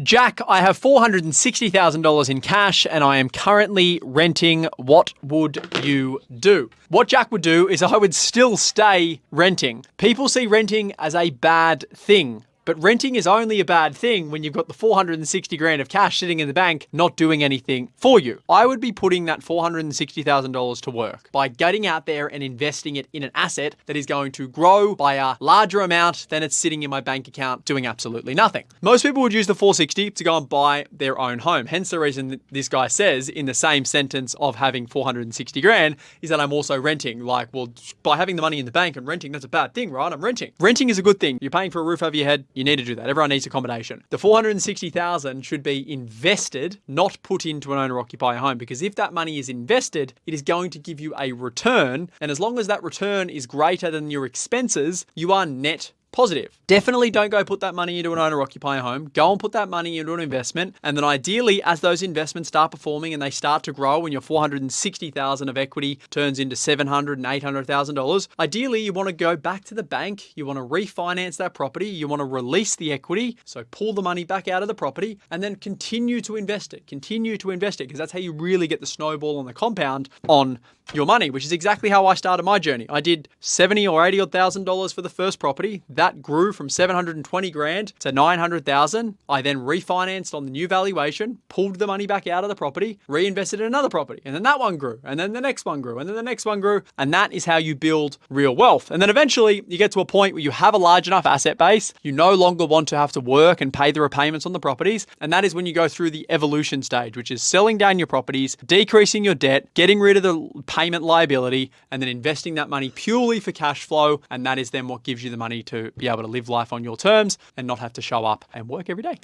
Jack, I have $460,000 in cash and I am currently renting. What would you do? What Jack would do is I would still stay renting. People see renting as a bad thing. But renting is only a bad thing when you've got the 460 grand of cash sitting in the bank, not doing anything for you. I would be putting that $460,000 to work by getting out there and investing it in an asset that is going to grow by a larger amount than it's sitting in my bank account doing absolutely nothing. Most people would use the 460 to go and buy their own home. Hence the reason that this guy says in the same sentence of having 460 grand is that I'm also renting. Like, well, by having the money in the bank and renting, that's a bad thing, right? I'm renting. Renting is a good thing. You're paying for a roof over your head. You need to do that. Everyone needs accommodation. The 460,000 should be invested, not put into an owner-occupier home, because if that money is invested, it is going to give you a return. And as long as that return is greater than your expenses, you are net positive. Definitely don't go put that money into an owner-occupier home. Go and put that money into an investment. And then ideally, as those investments start performing and they start to grow and your $460,000 of equity turns into $700,000 and $800,000, ideally you want to go back to the bank. You want to refinance that property. You want to release the equity. So pull the money back out of the property and then continue to invest it. Continue to invest it because that's how you really get the snowball and the compound on your money, which is exactly how I started my journey. I did $70,000 or $80,000 for the first property. That grew from 720 grand to 900,000. I then refinanced on the new valuation, pulled the money back out of the property, reinvested in another property. And then that one grew. And then the next one grew. And then the next one grew. And that is how you build real wealth. And then eventually you get to a point where you have a large enough asset base. You no longer want to have to work and pay the repayments on the properties. And that is when you go through the evolution stage, which is selling down your properties, decreasing your debt, getting rid of the payment liability, and then investing that money purely for cash flow. And that is then what gives you the money to be able to live life on your terms and not have to show up and work every day.